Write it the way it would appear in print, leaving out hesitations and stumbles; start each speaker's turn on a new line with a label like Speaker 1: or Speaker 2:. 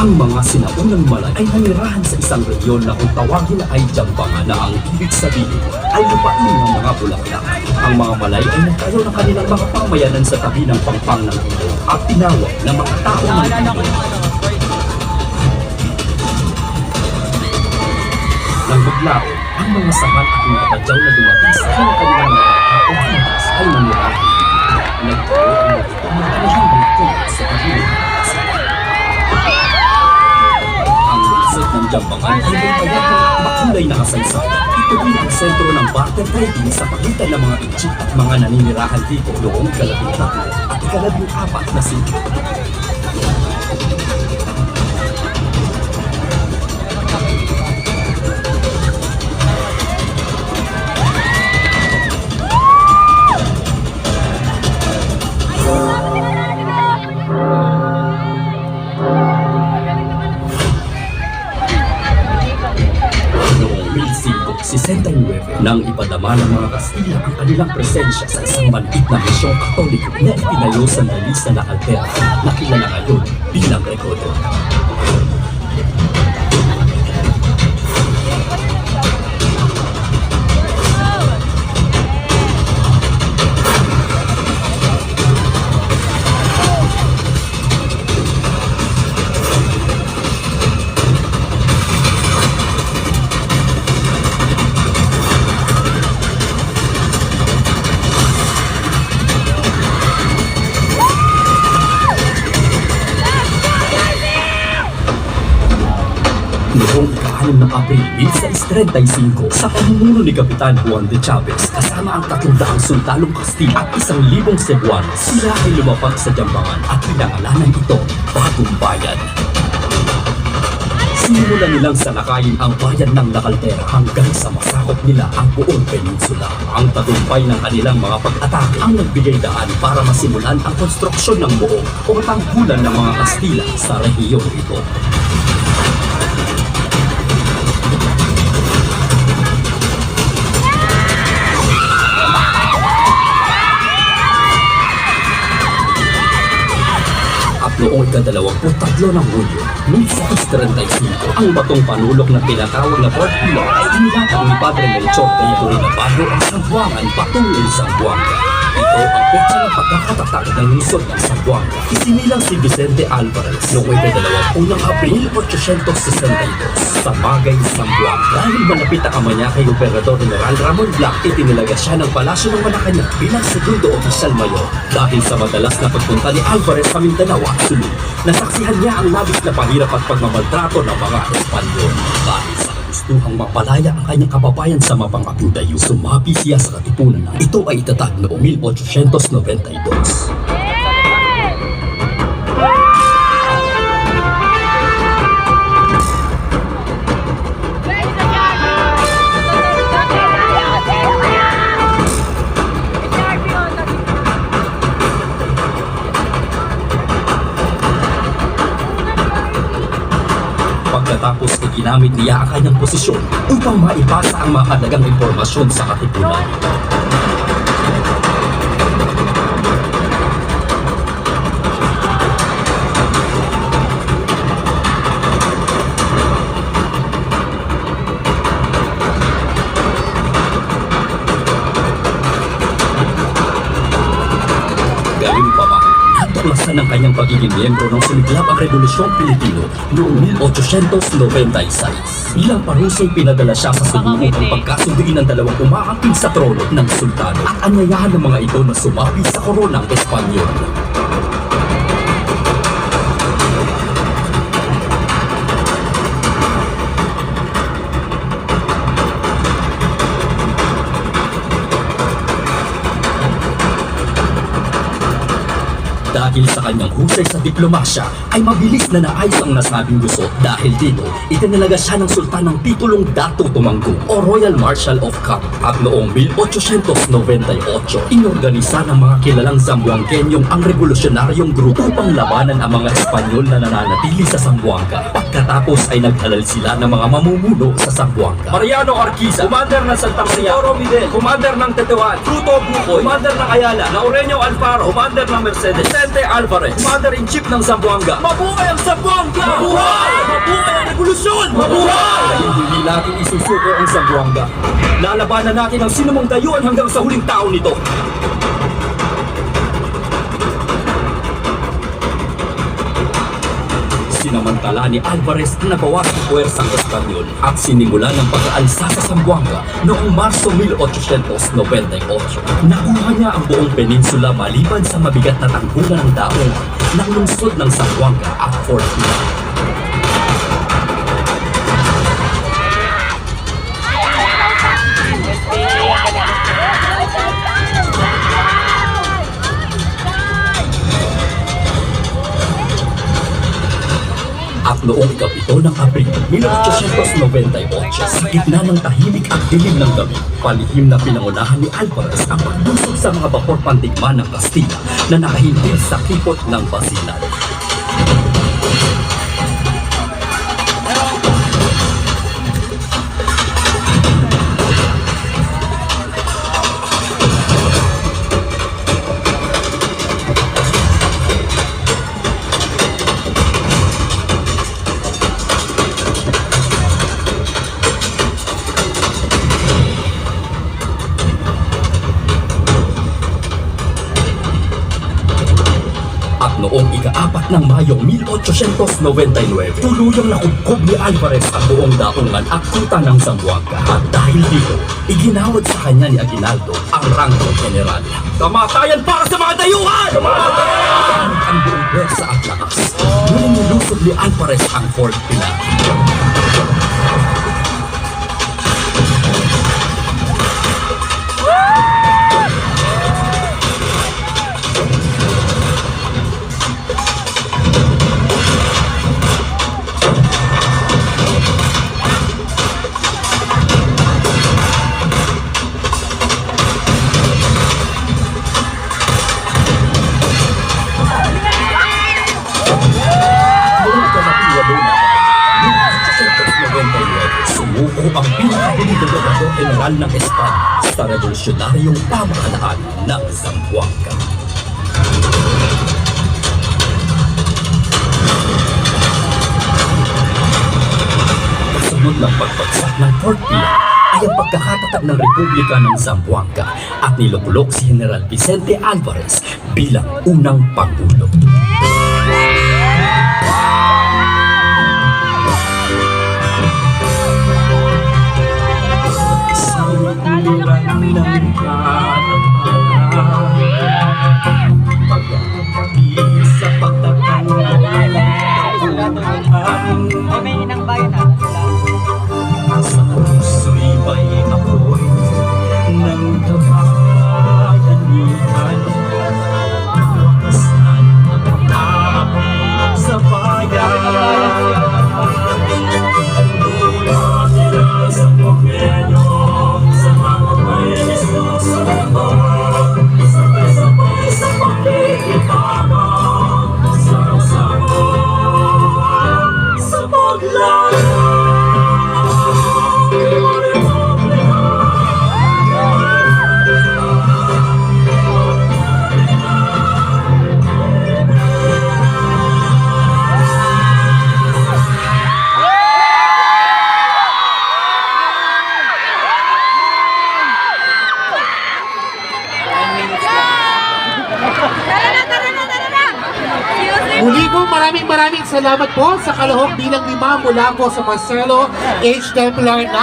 Speaker 1: Ang mga sinaunang malay ay nanirahan sa isang rehiyon na kung tawagin ay Jambangan na ang ibig sabihin ay lupain ng mga bulaklak. Ang mga malay ay nagtayo ng kanilang mga pamayanan sa tabi ng pangpang ng ito at tinawag ng mga tao ng ito. Nang maglao, ang mga sahat at mga badyaw na dumating sa kanilang mga tao hintas ay nanirahan. Nagtayo ang mga ito ng kanilang bangkong sa tabi ng ng Jambangan ay may mayabang makulay na kasaysayan. Ito din ang sentro ng barter trading sa pagitan ng mga Ichik at mga naninirahan dito noong ika-13 at ika-14 na siglo. Nang ipadama ng mga Kastila ang kanilang presensya sa isang maliit na misyong Katoliko na itinayo sandali sa La Altera na kilala ngayon bilang Recodo. Noong ika-6 ng Abril 1635 sa pamumuno ni Kapitan Juan de Chavez kasama ang 300 sundalong Kastila at 1,000 Cebuano, sila ay lumapag sa Jambangan at pinangalanan ito Bagong Bayan. Sinimulan nilang salakayin ang bayan ng La Caldera hanggang sa masakop nila ang buong peninsula. Ang tagumpay ng kanilang mga pag-atake ang nagbigay daan para masimulan ang konstruksyon ng buong o tanggulan ng mga Kastila sa rehiyon ito. Noong ika-23 ng Hulyo, 1635, ang batong panulok na tinatawag na Fort Pillar ay inilatag ni Padre Melchor Tayori na bago ang Zamboangan patungo sa Zamboanga. Ito ang petsa ng pagkakatatag ng lungsod ng Zamboanga. Isinilang si Vicente Alvarez noong ika-21 Abril 1862 sa Magay, Zamboanga. Dahil malapit ang ama niya kay Gobernador General Ramon Blanc, itinilaga siya ng palasyo ng Malacanang bilang segundo opisyal mayor. Dahil sa madalas na pagpunta ni Alvarez sa Mindanao at Sulu, nasaksihan niya ang labis na pahirap at pagmamaltrato ng mga Espanyol. Dahil sa gustuhang mapalaya ang kanyang kababayan sa mapangaping dayo, sumapi siya sa katipunan na ito ay itatag noong 1892. Pagkatapos ay ginamit niya ang kanyang posisyon upang maipasa ang mahalagang impormasyon sa katipunan. Gayunpaman, natuklasan ng kanyang pagiging miyembro ng sumiklab ang Rebolusyong Pilipino noong 1896. Bilang paruso'y pinadala siya sa Cebu upang pagkasunduin ng dalawang umaangkin sa trono ng sultano at anyayahan ng mga ito na sumapi sa koronang Espanyol. Dahil sa kanyang husay sa diplomasya, ay mabilis na naayos ang nasabing gusto dahil dito, itinalaga siya ng sultan ng titulong Dato Tumanggung o Royal Marshal of Camp. At noong 1898, inorganisa ng mga kilalang Zamboangueñong ang revolusyonaryong grupo upang labanan ang mga Espanyol na nananatili sa Zamboanga. Pagkatapos ay naghalal sila ng mga mamumuno sa Zamboanga. Mariano Arquiza, Commander ng Santa Maria, Toro Miguel, Commander ng Tetuan, Fruto Bucoy, Commander ng Ayala, Laureño Alfaro, Commander ng Mercedes, Vicente Alvarez, Commander-in-Chief ng Zamboanga. Mabuhay ang Zamboanga! Mabuhay! Mabuhay ang revolusyon! Mabuhay! Hindi natin isusuko ang Zamboanga. Lalabanan natin ang sinumang dayuhan hanggang sa huling tao nito. Sinamantala ni Alvarez na nabawas ang puwersang Espanyol at sinimulan ng pag-aalsa sa Zamboanga noong Marso 1898. Nakuha niya ang buong peninsula maliban sa mabigat na tanggulan ng daong ng lungsod ng Zamboanga at Fort Pilar. At noong ikapito ng Abril 1898, sa gitna ng tahimik at dilim ng gabi, palihim na pinangunahan ni Alvarez ang pagdusog sa mga bapor pandigma ng Kastila na nakahintil sa kipot ng Basilan. At noong ika-4 ng Mayo 1899, tuluyang nakubkob ni Alvarez ang buong daungan at kuta ng Zamboanga. At dahil dito, iginawad sa kanya ni Aguinaldo ang rangkong general. Kamatayan para sa mga dayuhan! Kamatayan! Ang buong pwersa at lakas. Muling nilusog ni Alvarez ang Fort Pilar. Sumuko ang pinakahuling gobernador general ng Espanya sa revolusyonaryong pamahalaan ng Zamboanga. Kasunod ng pagbagsak ng Fort Pilar ay ang pagkakatatag ng Republika ng Zamboanga at nilubulok si General Vicente Alvarez bilang unang pangulo.
Speaker 2: May inang bayan na.
Speaker 1: Sa puso'y may apoy ng kabayanihan. Wakasan ang tao sa bayan. Mula sila sa Panginoon, sa mga may susunod, sabay-sabay sa pakikipamang, sama-sama sa paglalang.
Speaker 3: Muli po maraming salamat po sa kalahok bilang 5 mula po sa Marcelo H. Templar National.